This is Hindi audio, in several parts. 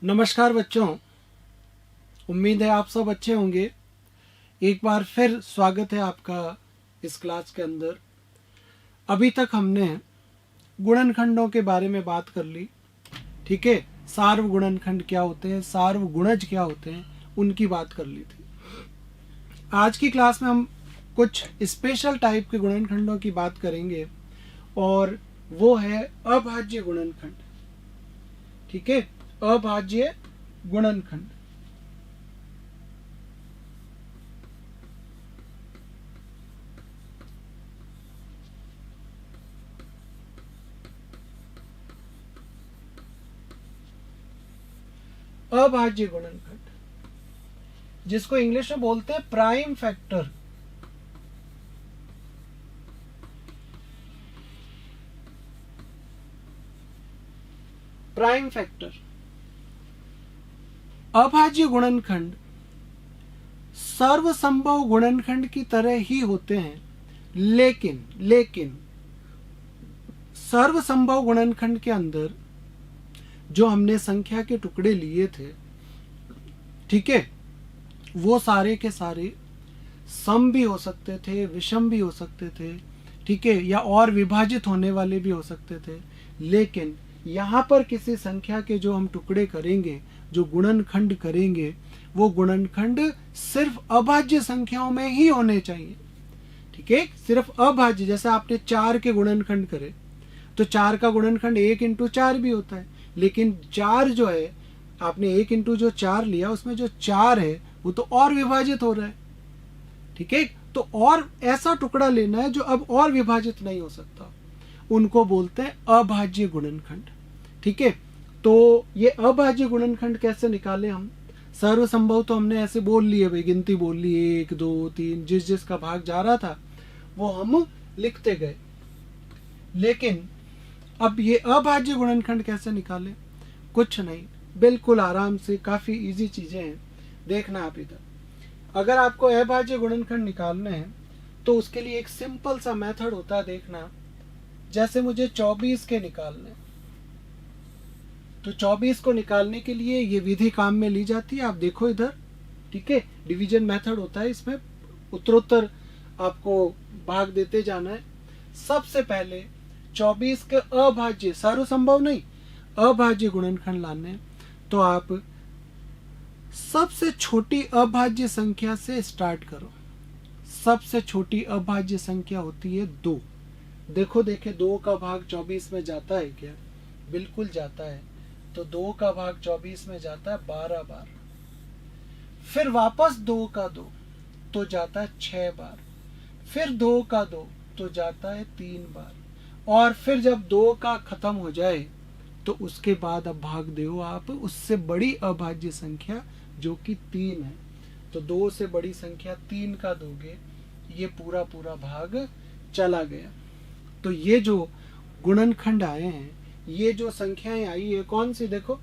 नमस्कार बच्चों, उम्मीद है आप सब अच्छे होंगे। एक बार फिर स्वागत है आपका इस क्लास के अंदर। अभी तक हमने गुणनखंडों के बारे में बात कर ली, ठीक है। सार्वगुणनखंड क्या होते हैं, सार्वगुणज क्या होते हैं, उनकी बात कर ली थी। आज की क्लास में हम कुछ स्पेशल टाइप के गुणनखंडों की बात करेंगे और वो है अभाज्य गुणनखंड, ठीक है। अभाज्य गुणनखंड। अभाज्य गुणनखंड जिसको इंग्लिश में बोलते हैं प्राइम फैक्टर। Prime factor. अभाज्य गुणनखंड सर्वसंभव गुणनखंड की तरह ही होते हैं, लेकिन सर्वसंभव गुणनखंड के अंदर जो हमने संख्या के टुकड़े लिए थे, ठीक है, वो सारे के सारे सम भी हो सकते थे, विषम भी हो सकते थे, ठीक है, या और विभाजित होने वाले भी हो सकते थे। लेकिन यहां पर किसी संख्या के जो हम टुकड़े करेंगे, जो गुणनखंड करेंगे, वो गुणनखंड सिर्फ अभाज्य संख्याओं में ही होने चाहिए, ठीक है। सिर्फ अभाज्य, जैसे आपने 4 के गुणनखंड करे तो 4 का गुणनखंड 1 इंटू 4 भी होता है, लेकिन 4 जो है, आपने 1 इंटू जो 4 लिया, उसमें जो 4 है वो तो और विभाजित हो रहा है, ठीक है। तो और ऐसा टुकड़ा लेना है जो अब और विभाजित नहीं हो सकता, उनको बोलते हैं अभाज्य गुणनखंड, ठीक है। तो ये अभाज्य गुणनखंड कैसे निकाले हम? सर्वसंभव तो हमने ऐसे बोल लिए, भाई गिनती बोल ली, 1 2 3, जिस जिसका भाग जा रहा था वो हम लिखते गए। लेकिन अब ये अभाज्य गुणनखंड कैसे निकाले? कुछ नहीं, बिल्कुल आराम से, काफी इजी चीजें हैं। देखना आप इधर, अगर आपको अभाज्य गुणनखंड निकालने हैं तो उसके लिए एक सिंपल सा मेथड होता है। देखना, जैसे मुझे 24 के निकालने, तो 24 को निकालने के लिए ये विधि काम में ली जाती है। आप देखो इधर, ठीक है, डिवीजन मेथड होता है, इसमें उत्तरोत्तर आपको भाग देते जाना है। सबसे पहले 24 के अभाज्य, सर्वसंभव नहीं, अभाज्य गुणनखंड लाने, तो आप सबसे छोटी अभाज्य संख्या से स्टार्ट करो। सबसे छोटी अभाज्य संख्या होती है 2। देखो 2 का भाग 24 में जाता है क्या? बिल्कुल जाता है। तो 2 का भाग 24 में जाता है 12 बार। फिर वापस 2 का 2 तो जाता है 6 बार। फिर 2 का 2 तो जाता है 3 बार। और फिर जब 2 का खत्म हो जाए तो उसके बाद अब भाग दो आप उससे बड़ी अभाज्य संख्या जो कि 3 है। तो 2 से बड़ी संख्या 3 का दोगे, ये पूरा पूरा भाग चला गया। तो ये जो गुणनखंड आए हैं, ये जो संख्याएं आई है, कौन सी? देखो,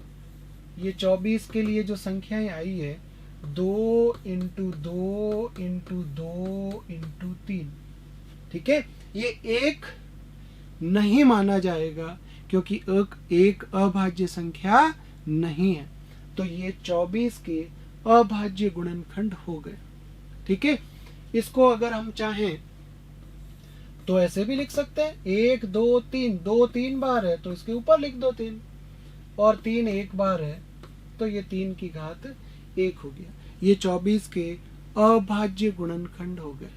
ये 24 के लिए जो संख्याएं आई है, 2 इंटू 2 इंटू 2 इंटू 3, ठीक है। ये एक नहीं माना जाएगा क्योंकि एक अभाज्य संख्या नहीं है। तो ये 24 के अभाज्य गुणनखंड हो गए, ठीक है। इसको अगर हम चाहें तो ऐसे भी लिख सकते हैं, 1 2 3, 2 3 बार है तो इसके ऊपर लिख दो 3, और 3 1 बार है तो ये 3 की घात 1 हो गया। ये 24 के अभाज्य गुणनखंड हो गए,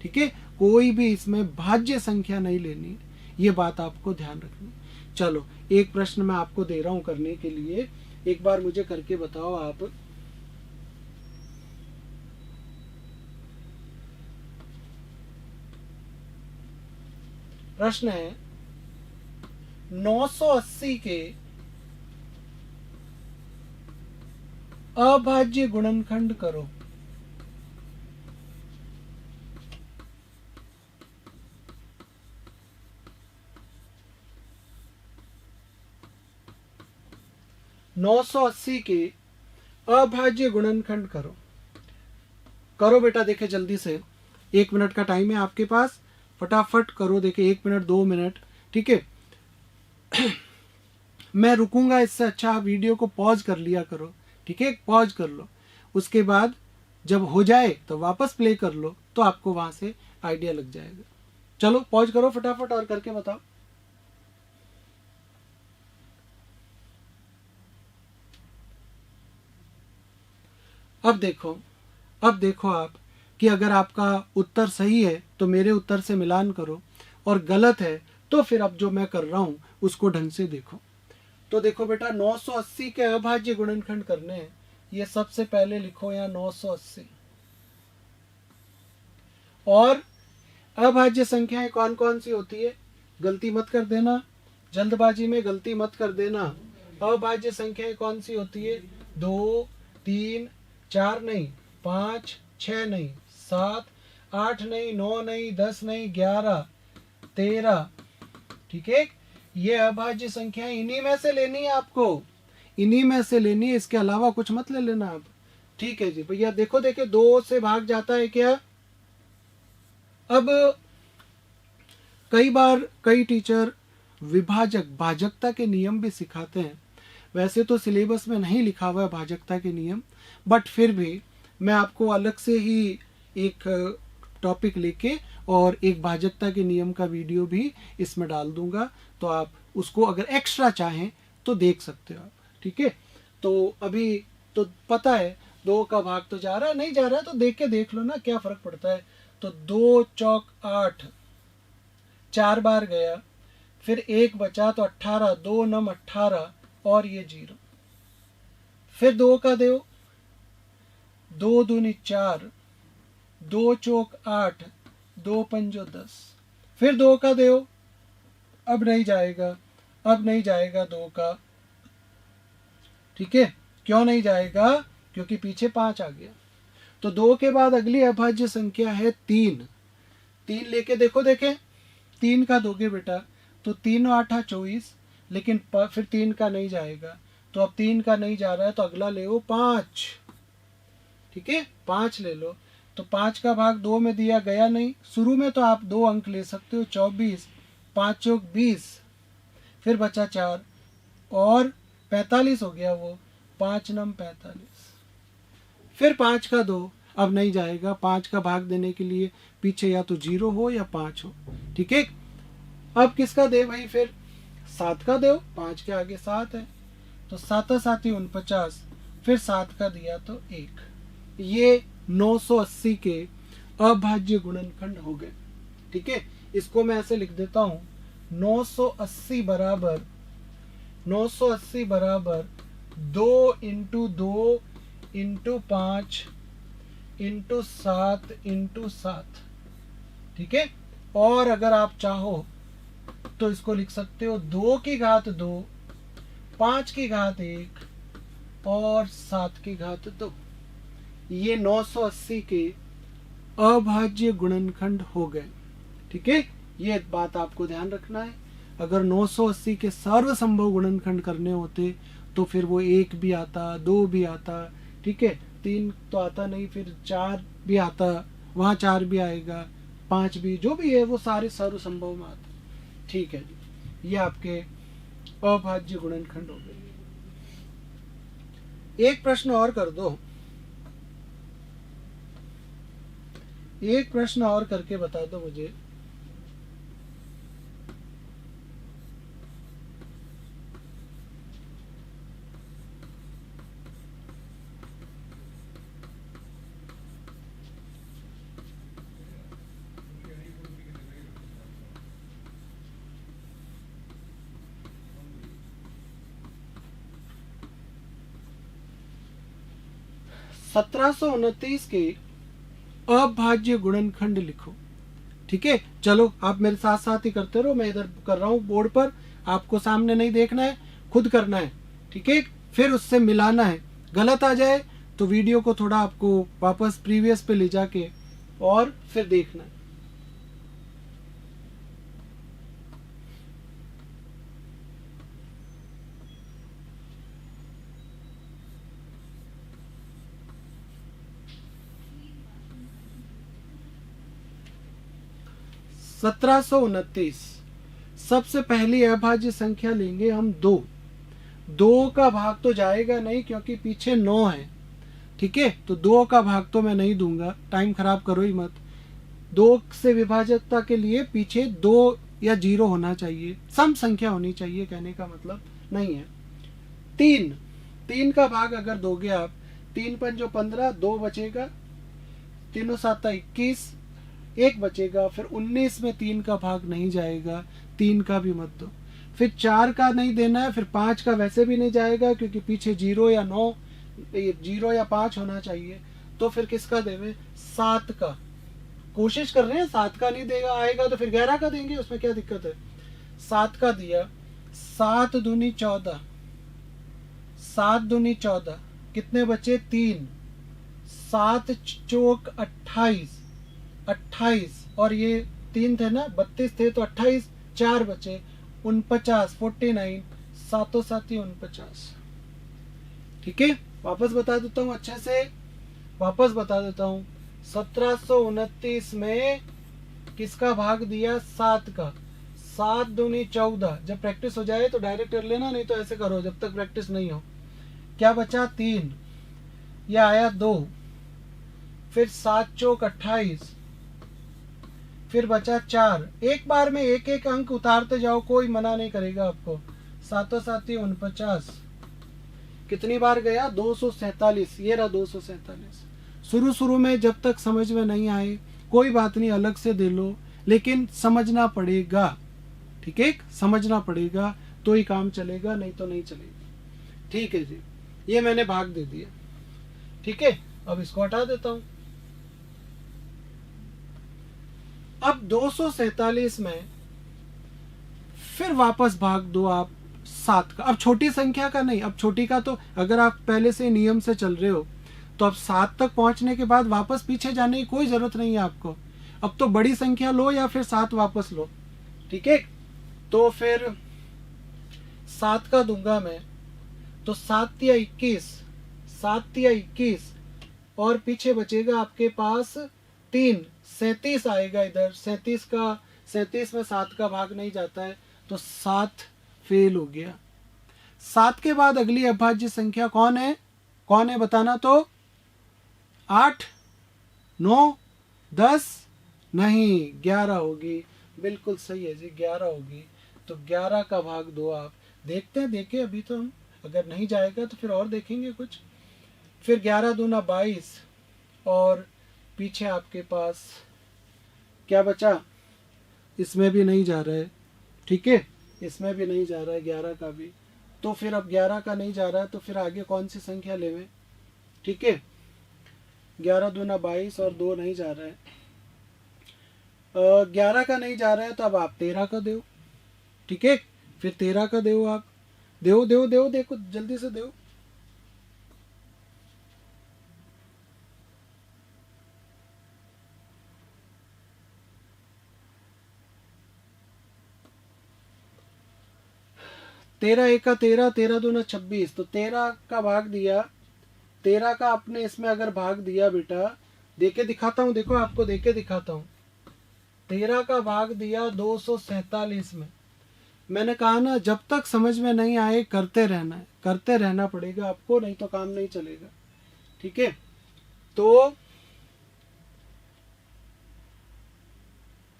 ठीक है। कोई भी इसमें भाज्य संख्या नहीं लेनी, ये बात आपको ध्यान रखनी। चलो, एक प्रश्न मैं आपको दे रहा हूं करने के लिए, एक बार मुझे करके बताओ आप। प्रश्न है 980 के अभाज्य गुणनखंड करो। नौ सौ अस्सी के अभाज्य गुणनखंड करो। करो बेटा, देखे जल्दी से, 1 मिनट का टाइम है आपके पास, फटाफट करो। देखे 1 मिनट 2 मिनट, ठीक है। मैं रुकूंगा, इससे अच्छा आप वीडियो को पॉज कर लिया करो, ठीक है, पॉज कर लो, उसके बाद जब हो जाए तो वापस प्ले कर लो, तो आपको वहां से आइडिया लग जाएगा। चलो पॉज करो फटाफट और करके बताओ। अब देखो आप कि अगर आपका उत्तर सही है तो मेरे उत्तर से मिलान करो, और गलत है तो फिर अब जो मैं कर रहा हूं उसको ढंग से देखो। तो देखो बेटा, 980 के अभाज्य गुणनखंड करने हैं। ये सबसे पहले लिखो यहाँ 980। और अभाज्य संख्याएं कौन कौन सी होती है, गलती मत कर देना, जल्दबाजी में गलती मत कर देना। अभाज्य संख्याएं कौन सी होती है, 2, 3, 4 नहीं, 5, 6 नहीं, 7, 8 नहीं, 9 नहीं, 10 नहीं, 11, 13, ठीक है। ये अभाज्य संख्याएं इन्हीं में से लेनी है आपको, इन्हीं में से लेनी है, इसके अलावा कुछ मत ले लेना आप, ठीक है जी भैया। देखो 2 से भाग जाता है क्या। अब कई बार कई टीचर विभाजक भाजकता के नियम भी सिखाते हैं। वैसे तो सिलेबस में नहीं लिखा हुआ है भाजकता के नियम, बट फिर भी मैं आपको अलग से ही एक टॉपिक लेके और एक भाजकता के नियम का वीडियो भी इसमें डाल दूंगा, तो आप उसको अगर एक्स्ट्रा चाहें तो देख सकते हो आप, ठीक है। तो अभी तो पता है 2 का भाग तो जा रहा है, नहीं जा रहा है तो देख के देख लो ना, क्या फर्क पड़ता है। तो 2 चौक 8, 4 बार गया, फिर 1 बचा तो 18, 2 नम 18 और ये 0। फिर 2 का दो, 2 दूनी 4, 2 चौक 8, 2 पंजो 10। फिर 2 का दो, अब नहीं जाएगा, अब नहीं जाएगा 2 का, ठीक है। क्यों नहीं जाएगा, क्योंकि पीछे 5 आ गया। तो 2 के बाद अगली अभाज्य संख्या है 3। 3 लेके देखो, देखें 3 का दोगे बेटा तो 3 8 24, लेकिन फिर 3 का नहीं जाएगा, तो अब 3 का नहीं जा रहा है तो अगला ले लो 5, ठीक है, 5 ले लो। तो 5 का भाग 2 में दिया गया नहीं, शुरू में तो आप 2 अंक ले सकते हो, 24, 5 चौक 20, फिर बचा 4 और 45 हो गया वो, 5 नम 45। फिर 5 का दो, अब नहीं जाएगा, 5 का भाग देने के लिए पीछे या तो 0 हो या 5 हो, ठीक है। अब किसका दे भाई, फिर 7 का दो, 5 के आगे 7 है, तो 7 7 49, फिर 7 का दिया तो 1। ये 980 के अभाज्य गुणनखंड हो गए, ठीक है। इसको मैं ऐसे लिख देता हूं, 980 बराबर 2 इंटू 2 इंटू 5 इंटू 7 इंटू 7, ठीक है। और अगर आप चाहो तो इसको लिख सकते हो 2 की घात 2, 5 की घात 1 और 7 की घात 2। ये 980 के अभाज्य गुणनखंड हो गए, ठीक है। ये बात आपको ध्यान रखना है। अगर 980 के सर्वसंभव गुणनखंड करने होते तो फिर वो 1 भी आता, 2 भी आता, ठीक है, 3 तो आता नहीं, फिर 4 भी आता, वहां 4 भी आएगा, 5 भी, जो भी है वो सारे सर्वसंभव में आते, ठीक है जी। ये आपके अभाज्य गुणनखंड हो गए। एक प्रश्न और कर दो, एक प्रश्न और करके बता दो मुझे। (1729) के अभाज्य गुणनखंड लिखो, ठीक है। चलो आप मेरे साथ साथ ही करते रहो, मैं इधर कर रहा हूँ बोर्ड पर, आपको सामने नहीं देखना है, खुद करना है, ठीक है। फिर उससे मिलाना है, गलत आ जाए तो वीडियो को थोड़ा आपको वापस प्रीवियस पे ले जाके और फिर देखना है। (1729) सबसे पहली अभाज्य संख्या लेंगे हम 2, 2 का भाग तो जाएगा नहीं क्योंकि पीछे 9 है, ठीक है। तो 2 का भाग तो मैं नहीं दूंगा, टाइम खराब करो ही मत। 2 से विभाजकता के लिए पीछे 2 या 0 होना चाहिए, सम संख्या होनी चाहिए, कहने का मतलब नहीं है। 3 का भाग अगर दोगे आप, 3 पंजो 15, 2 बचेगा, 3 7 21, 1 बचेगा। फिर 19 में 3 का भाग नहीं जाएगा, 3 का भी मत दो। फिर 4 का नहीं देना है, फिर 5 का वैसे भी नहीं जाएगा क्योंकि पीछे 0 या 9, 0 या 5 होना चाहिए। तो फिर किसका देवे? 7 का। कोशिश कर रहे हैं, 7 का नहीं देगा, आएगा तो फिर 11 का देंगे, उसमें क्या दिक्कत है। 7 का दिया, 7 दूनी 14, 7 दूनी 14, कितने बचे? 3, 7 चौक 28, 28 और ये 3 थे ना, 32 थे तो 28, 4 बचे, 49, 49, 7 7 49। ठीक है, वापस बता देता हूँ अच्छे से, वापस बता देता हूँ। 1729 में किसका भाग दिया? 7 का। 7 दूनी 14। जब प्रैक्टिस हो जाए तो डायरेक्ट कर लेना, नहीं तो ऐसे करो जब तक प्रैक्टिस नहीं हो। क्या बचा? 3, यह आया 2, फिर 7 चौक 28, फिर बचा 4। एक बार में एक एक अंक उतारते जाओ, कोई मना नहीं करेगा आपको। 7 7 49, कितनी बार गया? 247। ये रहा 247। शुरू में जब तक समझ में नहीं आए कोई बात नहीं, अलग से दे लो, लेकिन समझना पड़ेगा, ठीक है, समझना पड़ेगा तो ही काम चलेगा, नहीं तो नहीं चलेगा। ठीक है जी, ये मैंने भाग दे दिया, ठीक है। अब इसको हटा देता हूं। अब 247 में फिर वापस भाग दो आप 7 का। अब छोटी संख्या का नहीं, अब छोटी का तो अगर आप पहले से नियम से चल रहे हो तो अब 7 तक पहुंचने के बाद वापस पीछे जाने की कोई जरूरत नहीं है आपको। अब तो बड़ी संख्या लो या फिर 7 वापस लो, ठीक है। तो फिर 7 का दूंगा मैं, तो 7 या 21, 7 या 21 और पीछे बचेगा आपके पास 3, 37 आएगा इधर। 37 में 7 का भाग नहीं जाता है, तो 7 फेल हो गया। 7 के बाद अगली अभाज्य संख्या कौन है? कौन है बताना तो? 8, 9, 10 नहीं, 11 होगी। बिल्कुल सही है जी, 11 होगी। तो 11 का भाग दो आप। देखते हैं, देखें अभी तो हम, अगर नहीं जाएगा तो फिर और देखेंगे कुछ। फिर 11 दूना 22 और पीछे आपके पास क्या बचा? इसमें भी नहीं जा रहा है, ठीक है, इसमें भी नहीं जा रहा है 11 का भी। तो फिर अब 11 का नहीं जा रहा है तो फिर आगे कौन सी संख्या लेवें? ठीक है, 11 दूना 22 और 2 नहीं जा रहा है। 11 का नहीं जा रहा है तो अब आप 13 का दो, ठीक है। फिर 13 का दो आप, दो देखो जल्दी से दो। तेरह एक का 13, 13 दूना 26, तो 13 का भाग दिया। 13 का आपने इसमें अगर भाग दिया बेटा, देके दिखाता हूँ, देखो आपको देके दिखाता हूँ। 13 का भाग दिया 247 में। मैंने कहा ना, जब तक समझ में नहीं आए करते रहना है, करते रहना पड़ेगा आपको, नहीं तो काम नहीं चलेगा, ठीक है। तो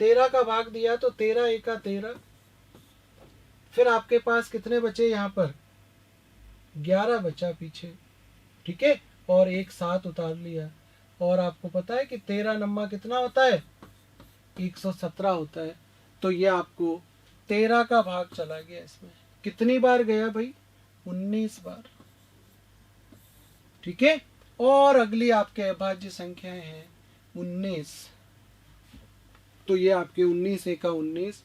13 का भाग दिया तो 13 एक का 13, फिर आपके पास कितने बचे यहाँ पर? 11 बचा पीछे, ठीक है, और एक 7 उतार लिया। और आपको पता है कि 13 नंबर कितना होता है? 117 होता है। तो ये आपको 13 का भाग चला गया इसमें। कितनी बार गया भाई? 19 बार, ठीक है। और अगली आपके अभाज्य संख्याएं हैं 19, तो ये आपके 19 एक का 19।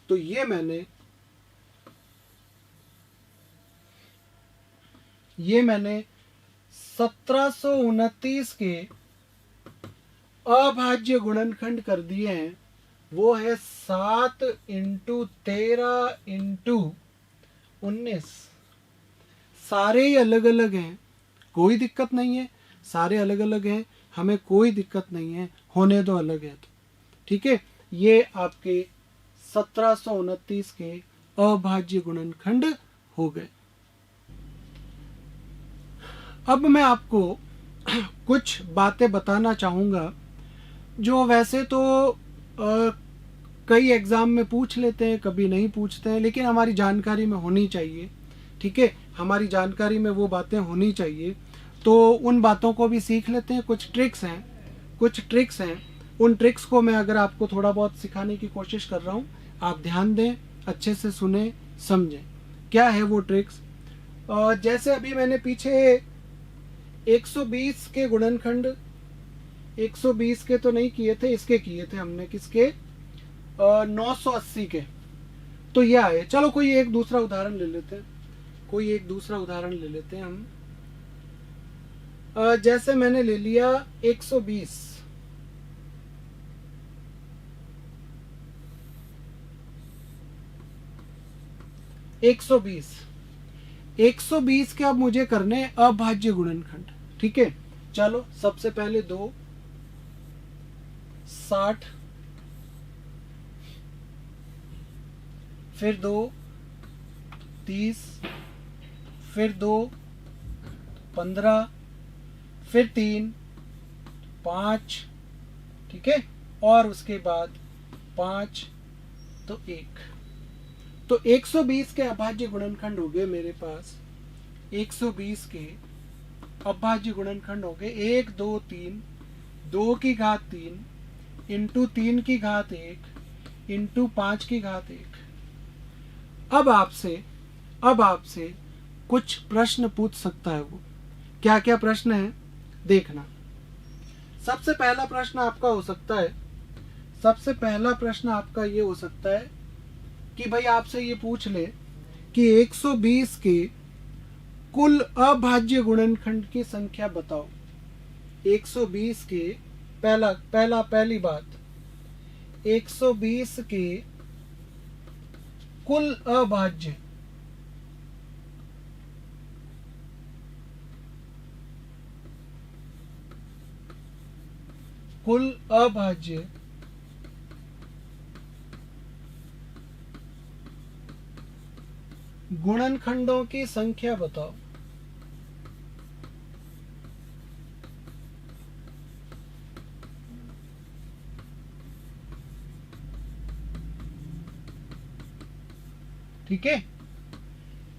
तो ये मैंने 1729 के अभाज्य गुणनखंड कर दिए हैं। वो है 7 इंटू 13 इंटू 19। सारे ही अलग अलग हैं, कोई दिक्कत नहीं है, सारे अलग अलग हैं, हमें कोई दिक्कत नहीं है, होने दो अलग है तो, ठीक है। ये आपके 1729 के अभाज्य गुणनखंड हो गए। अब मैं आपको कुछ बातें बताना चाहूँगा जो वैसे तो कई एग्ज़ाम में पूछ लेते हैं, कभी नहीं पूछते हैं, लेकिन हमारी जानकारी में होनी चाहिए। ठीक है, हमारी जानकारी में वो बातें होनी चाहिए, तो उन बातों को भी सीख लेते हैं। कुछ ट्रिक्स हैं, उन ट्रिक्स को मैं अगर आपको थोड़ा बहुत सिखाने की कोशिश कर रहा हूँ, आप ध्यान दें, अच्छे से सुने, समझें क्या है वो ट्रिक्स। जैसे अभी मैंने पीछे 120 के गुणनखंड, 120 के तो नहीं किए थे, इसके किए थे हमने, किसके, 980 के। तो ये आए, चलो कोई एक दूसरा उदाहरण ले लेते हैं, हम। जैसे मैंने ले लिया 120, 120 के अब मुझे करने अभाज्य गुणनखंड। ठीक है, चलो सबसे पहले 2, 60, फिर 2, 30, फिर 2, 15, फिर 3, 5, ठीक है, और उसके बाद 5, तो 1। तो 120 के अभाज्य गुणनखंड हो गए मेरे पास। 120 के अभाज्य गुणनखंड हो गए 1, 2, 3, 2 की घात 3 इंटू 3 की घात 1 इंटू 5 की घात 1। अब आपसे कुछ प्रश्न पूछ सकता है। वो क्या क्या प्रश्न है देखना। सबसे पहला प्रश्न आपका ये हो सकता है कि भाई आपसे ये पूछ ले कि 120 के कुल अभाज्य गुणनखंड की संख्या बताओ। 120 के पहली बात, 120 के कुल अभाज्य गुणनखंडों की संख्या बताओ। ठीक है,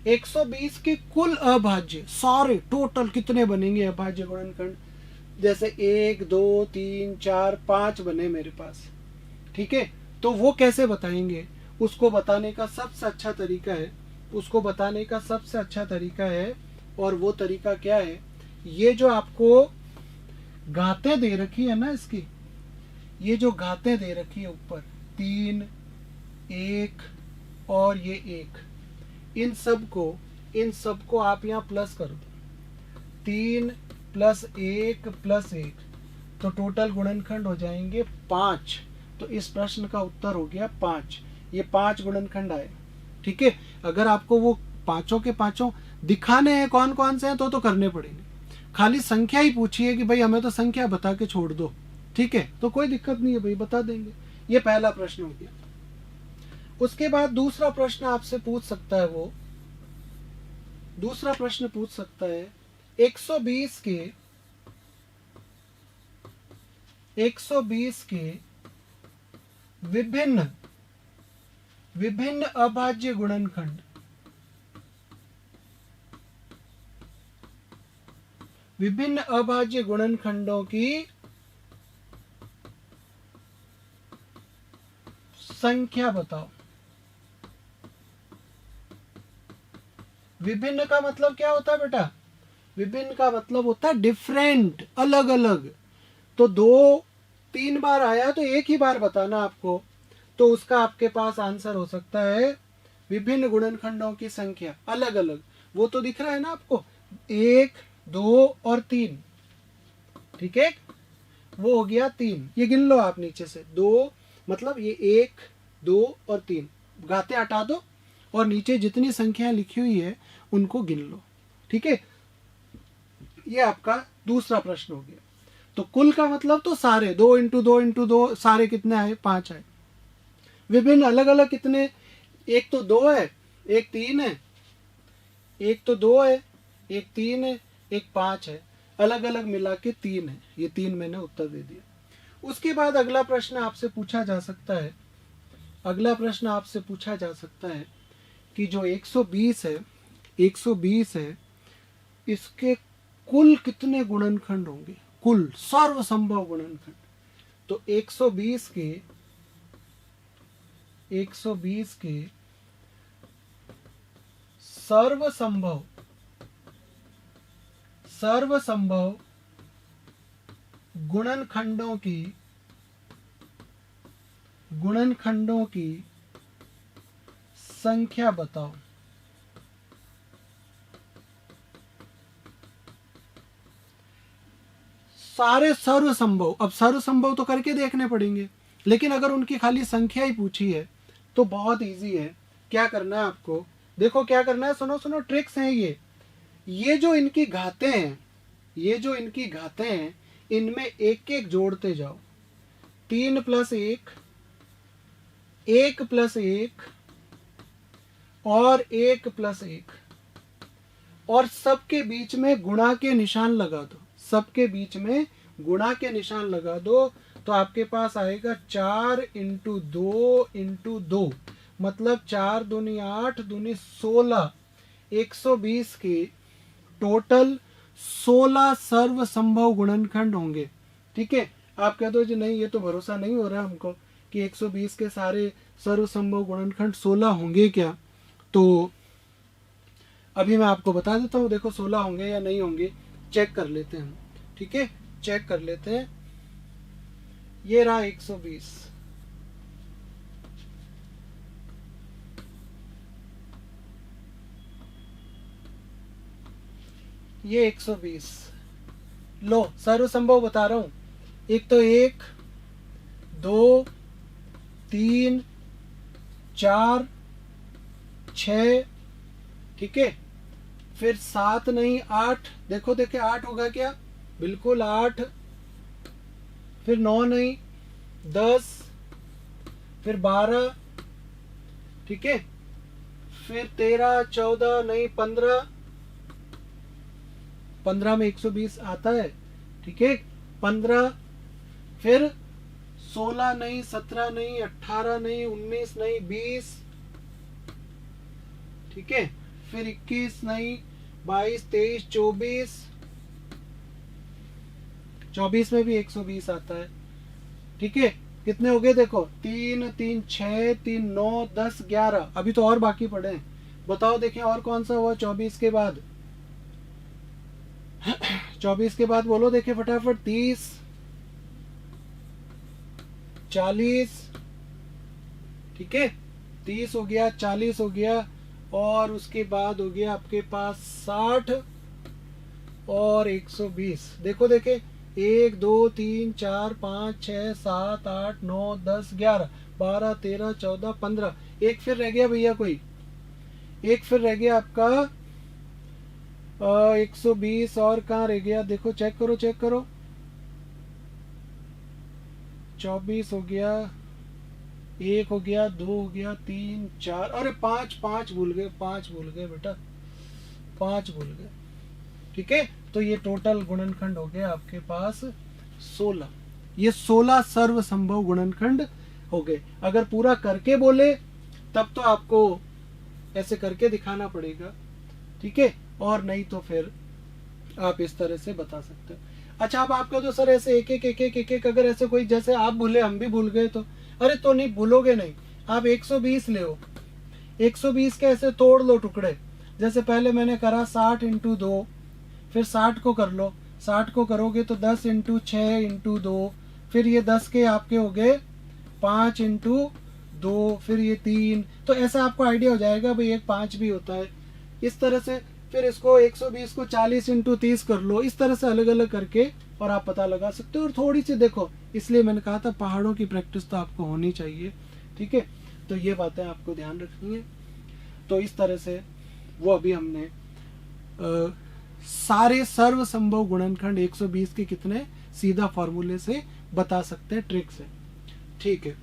120 के कुल अभाज्य, सारे टोटल कितने बनेंगे अभाज्य गुणनखंड, जैसे 1, 2, 3, 4, 5 बने मेरे पास। ठीक है, तो वो कैसे बताएंगे, उसको बताने का सबसे अच्छा तरीका है, और वो तरीका क्या है, ये जो आपको घातें दे रखी है ना, इसकी ये जो घातें दे रखी है ऊपर, 3, 1 और ये 1, इन सब को आप यहाँ प्लस कर दो। 3 प्लस 1 प्लस 1, तो टोटल गुणनखंड हो जाएंगे 5। तो इस प्रश्न का उत्तर हो गया 5। ये 5 गुणनखंड आए। ठीक है, अगर आपको वो पांचों के पांचों दिखाने हैं कौन कौन से हैं तो करने पड़ेंगे। खाली संख्या ही पूछिए कि भाई हमें तो संख्या बता के छोड़ दो, ठीक है, तो कोई दिक्कत नहीं है भाई, बता देंगे। ये पहला प्रश्न हो गया। उसके बाद दूसरा प्रश्न आपसे पूछ सकता है, वो दूसरा प्रश्न पूछ सकता है 120 के विभिन्न अभाज्य गुणनखंड, विभिन्न अभाज्य गुणनखंडों की संख्या बताओ। विभिन्न का मतलब क्या होता है बेटा, विभिन्न का मतलब होता है डिफरेंट, अलग अलग। तो 2-3 बार आया तो एक ही बार बताना आपको, तो उसका आपके पास आंसर हो सकता है विभिन्न गुणनखंडों की संख्या अलग अलग। वो तो दिख रहा है ना आपको, 1, 2 और 3। ठीक है, वो हो गया 3। ये गिन लो आप नीचे से, 2 मतलब ये 1, 2 और 3, घाते हटा दो और नीचे जितनी संख्या लिखी हुई है उनको गिन लो। ठीक है, ये आपका दूसरा प्रश्न हो गया। तो कुल का मतलब तो सारे 2 इंटू 2 इंटू 2 सारे कितने आए, 5 आए। विभिन्न अलग अलग कितने, एक तो 2 है, एक 3 है, एक तो 2 है, एक 3 है, एक 5 है, अलग अलग मिला के 3 है। ये 3 मैंने उत्तर दे दिया। उसके बाद अगला प्रश्न आपसे पूछा जा सकता है, अगला प्रश्न आपसे पूछा जा सकता है कि जो 120 है, 120 है, इसके कुल कितने गुणनखंड होंगे, कुल सर्वसंभव गुणनखंड। तो 120 के सर्वसंभव गुणनखंडों की संख्या बताओ। सारे सर्वसंभव, अब सर्वसंभव तो करके देखने पड़ेंगे, लेकिन अगर उनकी खाली संख्या ही पूछी है तो बहुत इजी है। क्या करना है आपको, देखो क्या करना है, सुनो सुनो, ट्रिक्स हैं ये जो इनकी घातें हैं, ये जो इनकी घातें हैं, इनमें एक एक जोड़ते जाओ। 3 + 1, 1 + 1 और 1 + 1, और सबके बीच में गुणा के निशान लगा दो, सबके बीच में गुणा के निशान लगा दो। तो आपके पास आएगा 4 × 2 × 2, मतलब 4 दूनी 8 दूनी 16। 120 के टोटल 16 सर्वसंभव गुणनखंड होंगे। ठीक है, आप कहते हो जी नहीं, ये तो भरोसा नहीं हो रहा हमको कि 120 के सारे सर्वसंभव गुणनखंड 16 होंगे क्या। तो अभी मैं आपको बता देता हूँ, देखो 16 होंगे या नहीं होंगे, चेक कर लेते हैं। ठीक है, चेक कर लेते हैं। ये रहा 120, ये 120। लो सर्वसंभव बता रहा हूं, एक तो 1 2 3 4 6, ठीक है, फिर 7 नहीं 8, देखो देखे 8 होगा क्या, बिल्कुल 8, फिर 9 नहीं 10, फिर 12, ठीक है, फिर 13 14 नहीं 15, 15 में 120 आता है, ठीक है, 15, फिर 16 नहीं 17 नहीं 18 नहीं 19 नहीं 20, ठीक है, फिर 21 नहीं 22 23 24, 24 में भी 120 आता है। ठीक है, कितने हो गए देखो, 3 3 6 3 9 10 11, अभी तो और बाकी पड़े हैं। बताओ देखें और कौन सा हुआ 24 के बाद 24 के बाद बोलो देखें फटाफट, 30 40, ठीक है, 30 हो गया, 40 हो गया, और उसके बाद हो गया आपके पास 60 और 120। देखो देखे 1 2 3 4 5 6 7 8 9 10 11 12 13 14 15, एक फिर रह गया भैया, कोई एक फिर रह गया आपका 120, और कहाँ रह गया, देखो चेक करो चेक करो, 24 हो गया, 1 हो गया, 2 हो गया, 3 4, अरे 5 भूल गए, 5 भूल गए बेटा, 5 भूल गए। ठीक है, तो ये टोटल गुणनखंड हो गया आपके पास 16। ये 16 सर्वसंभव गुणनखंड हो गए। अगर पूरा करके बोले तब तो आपको ऐसे करके दिखाना पड़ेगा, ठीक है, और नहीं तो फिर आप इस तरह से बता सकते हो। अच्छा, अब आपका तो सर ऐसे एक एक अगर ऐसे कोई, जैसे आप भूले हम भी भूल गए तो, अरे तो नहीं भूलोगे नहीं, आप 120 ले, 120 के ऐसे तोड़ लो टुकड़े, जैसे पहले मैंने करा 60 × 2, फिर 60 को कर लो, 60 को करोगे तो 10 × 6 × 2, फिर ये 10 के आपके हो गए 5 × 2, फिर ये 3, तो ऐसा आपको आइडिया हो जाएगा भाई एक 5 भी होता है। इस तरह से फिर इसको 120 को 40 × 30 कर लो, इस तरह से अलग अलग करके और आप पता लगा सकते हो। और थोड़ी सी देखो, इसलिए मैंने कहा था पहाड़ों की प्रैक्टिस तो आपको होनी चाहिए, ठीक है, तो ये बातें आपको ध्यान रखनी है। तो इस तरह से वो अभी हमने सारे सर्वसंभव गुणनखंड 120 के कितने सीधा फॉर्मूले से बता सकते हैं, ट्रिक से, ठीक है।